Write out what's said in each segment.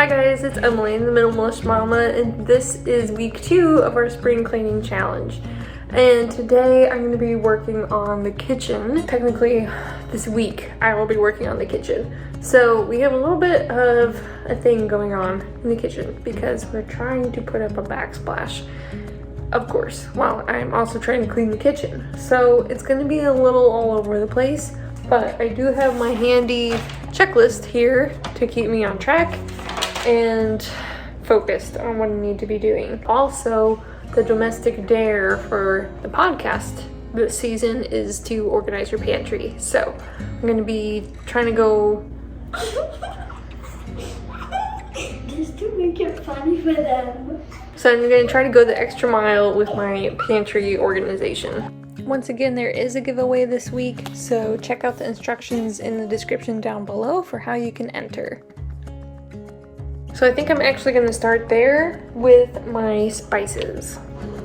Hi guys, it's Emily, the Minimalist Mama, and this is week 2 of our spring cleaning challenge. And today I'm going to be working on the kitchen. Technically, this week I will be working on the kitchen. So we have a little bit of a thing going on in the kitchen because we're trying to put up a backsplash, of course, while I'm also trying to clean the kitchen. So it's going to be a little all over the place, but I do have my handy checklist here to keep me on track and focused on what I need to be doing. Also, the domestic dare for the podcast this season is to organize your pantry. So I'm going to be trying to go... Just to make it funny for them. So I'm going to try to go the extra mile with my pantry organization. Once again, there is a giveaway this week, so check out the instructions in the description down below for how you can enter. So I think I'm actually going to start there with my spices.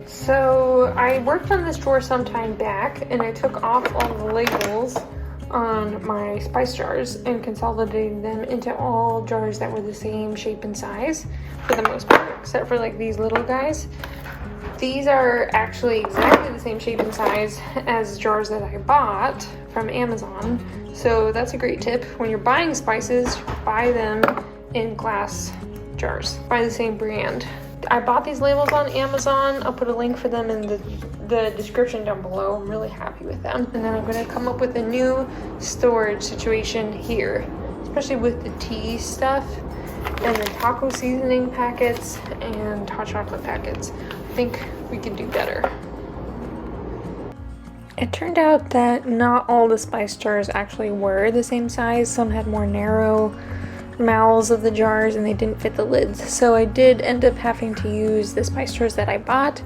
So I worked on this drawer some time back and I took off all the labels on my spice jars and consolidated them into all jars that were the same shape and size for the most part, except for like these little guys. These are actually exactly the same shape and size as jars that I bought from Amazon. So that's a great tip. When you're buying spices, buy them in glass jars. Buy the same brand. I bought these labels on Amazon. I'll put a link for them in the description down below. I'm really happy with them. And then I'm going to come up with a new storage situation here, especially with the tea stuff and the taco seasoning packets and hot chocolate packets. I think we can do better. It turned out that not all the spice jars actually were the same size. Some had more narrow mouths of the jars and they didn't fit the lids. So I did end up having to use the spice jars that I bought.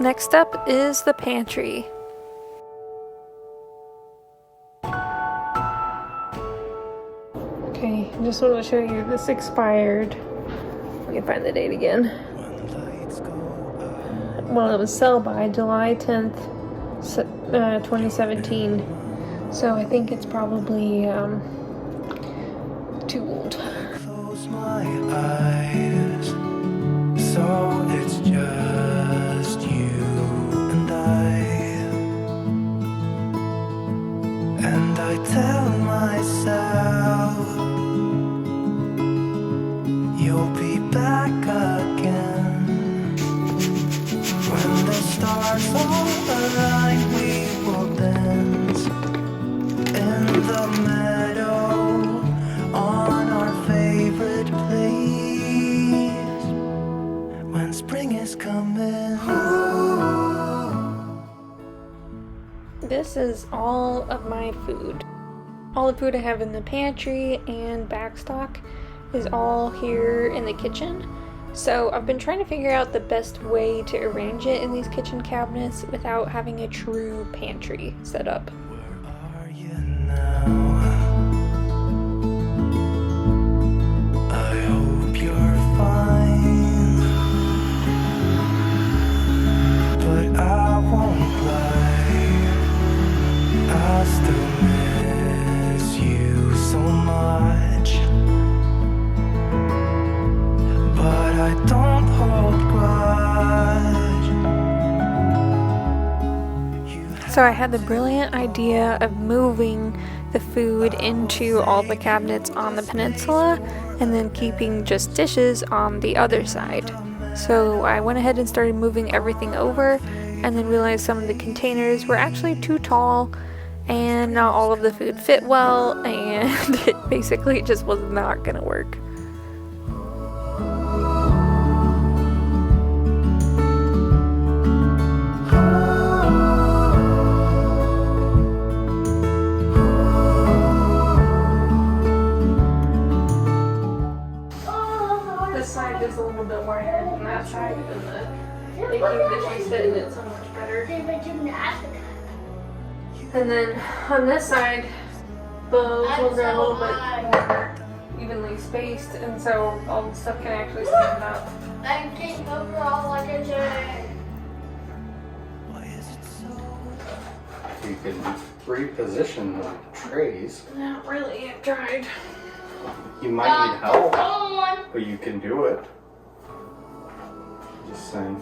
Next up is the pantry. Okay, I just want to show you this expired. Let me find the date again. Well, it was sell by July 10th, 2017. So I think it's probably too old. Close my eyes, so it's just you and I tell myself you'll be back again. When the stars all align, we will dance in the meadow on our favorite place when spring is coming. This is all of my food. All the food I have in the pantry and backstock is all here in the kitchen. So I've been trying to figure out the best way to arrange it in these kitchen cabinets without having a true pantry set up. Where are you now? I hope you're fine, but I won't lie, I still miss you so much, but I don't hold grudge. So I had the brilliant idea of moving the food into all the cabinets on the peninsula and then keeping just dishes on the other side. So I went ahead and started moving everything over and then realized some of the containers were actually too tall and not all of the food fit well, and it basically just was not gonna work. that side and the baking dishes fit in it so much better. And then on this side, the ones are a little bit more evenly spaced, and so all the stuff can actually stand up. I'm getting overall like a giant. You can reposition the trays. Not really, I've tried. You might need help, On. but you can do it. Just saying.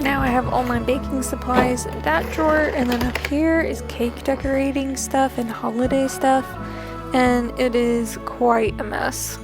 Now I have all my baking supplies in that drawer, and then up here is cake decorating stuff and holiday stuff, and it is quite a mess.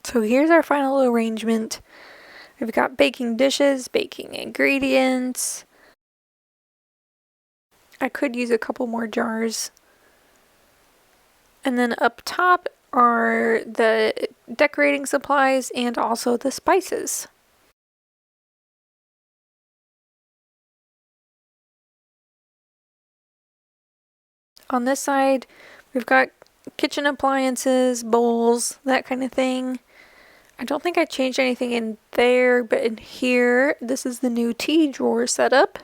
So here's our final arrangement. We've got baking dishes, baking ingredients. I could use a couple more jars. And then up top are the decorating supplies and also the spices. On this side, we've got kitchen appliances, bowls, that kind of thing. I don't think I changed anything in there, but in here, this is the new tea drawer setup.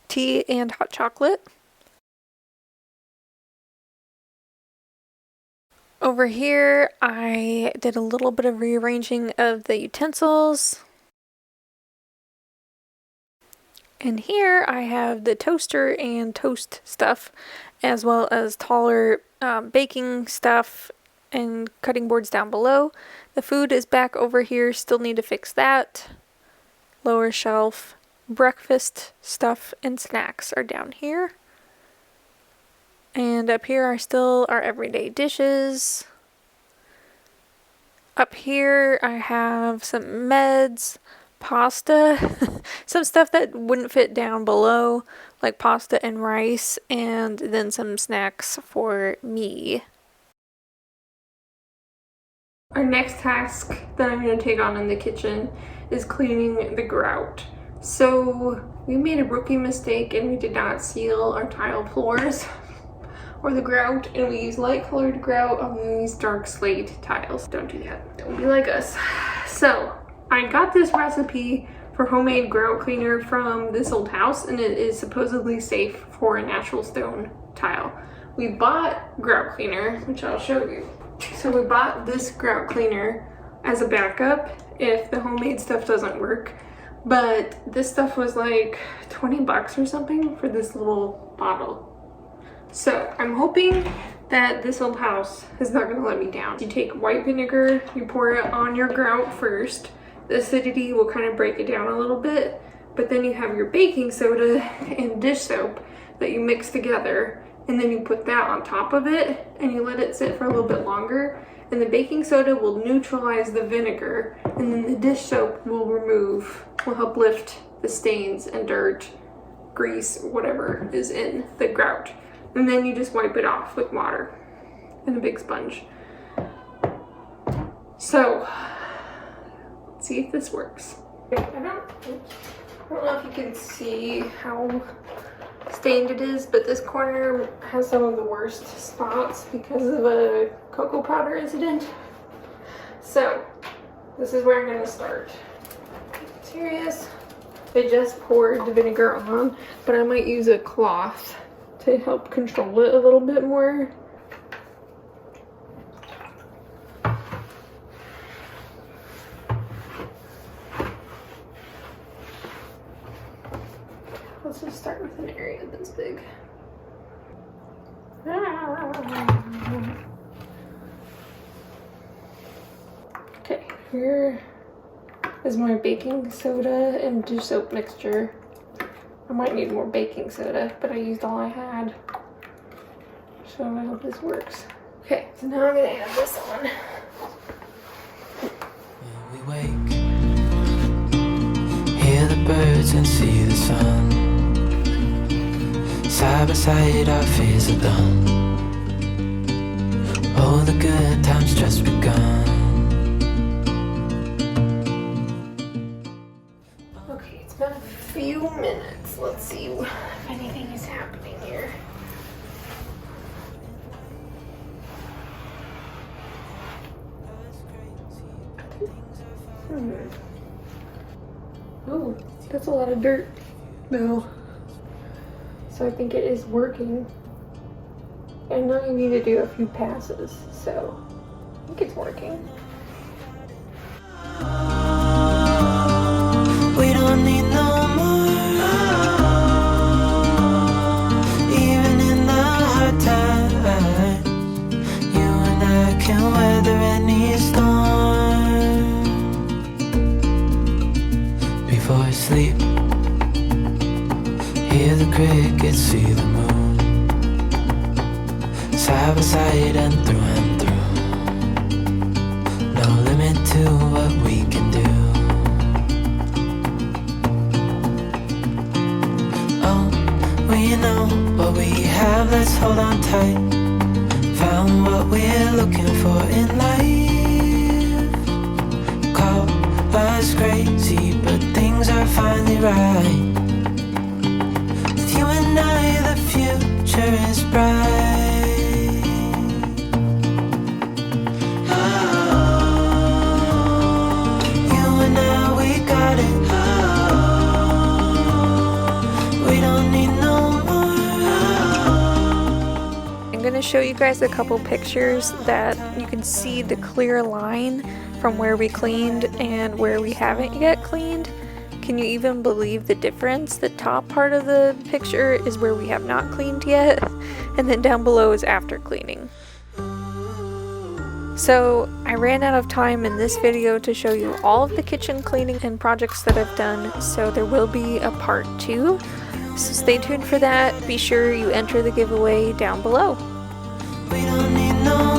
Tea and hot chocolate. Over here, I did a little bit of rearranging of the utensils. And here I have the toaster and toast stuff, as well as taller baking stuff and cutting boards down below. The food is back over here, still need to fix that. Lower shelf. Breakfast stuff and snacks are down here. And up here are still our everyday dishes. Up here I have some meds, pasta, some stuff that wouldn't fit down below, like pasta and rice, and then some snacks for me. Our next task that I'm going to take on in the kitchen is cleaning the grout. So we made a rookie mistake and we did not seal our tile floors or the grout, and we used light colored grout on these dark slate tiles. Don't do that. Don't be like us. So I got this recipe for homemade grout cleaner from this old house, and it is supposedly safe for a natural stone tile. We bought grout cleaner, which I'll show you. So we bought this grout cleaner as a backup if the homemade stuff doesn't work, but this stuff was like 20 bucks or something for this little bottle. So I'm hoping that this old house is not going to let me down. You take white vinegar, you pour it on your grout first. The acidity will kind of break it down a little bit, but then you have your baking soda and dish soap that you mix together, and then you put that on top of it and you let it sit for a little bit longer, and the baking soda will neutralize the vinegar, and then the dish soap will help lift the stains and dirt, grease, whatever is in the grout. And then you just wipe it off with water and a big sponge. So let's see if this works. I don't know if you can see how stained it is, but this corner has some of the worst spots because of a cocoa powder incident. So this is where I'm going to start. Serious. I just poured the vinegar on, but I might use a cloth to help control it a little bit more. Let's just start with an area that's big. Okay, here is my baking soda and dish soap mixture. I might need more baking soda, but I used all I had. So I hope this works. Okay, so now I'm gonna add this on. We wake, hear the birds and see the sun. Side by side our fears are done. All the good times just begun. Okay, it's been a few minutes. Let's see if anything is happening here. Oh, that's a lot of dirt. No. So I think it is working. I know you need to do a few passes, so I think it's working. We don't need no more. Even in the hard times, you and I can weather any storm. Before I sleep, hear the crickets, see the moon. Side by side and through. No limit to what we can do. Oh, we know what we have, let's hold on tight. Found what we're looking for in life. Call us crazy, but things are finally right. With you and I, the future is bright. I'm going to show you guys a couple pictures that you can see the clear line from where we cleaned and where we haven't yet cleaned. Can you even believe the difference? The top part of the picture is where we have not cleaned yet, and then down below is after cleaning. So I ran out of time in this video to show you all of the kitchen cleaning and projects that I've done, so there will be a part 2. So stay tuned for that. Be sure you enter the giveaway down below. We don't need no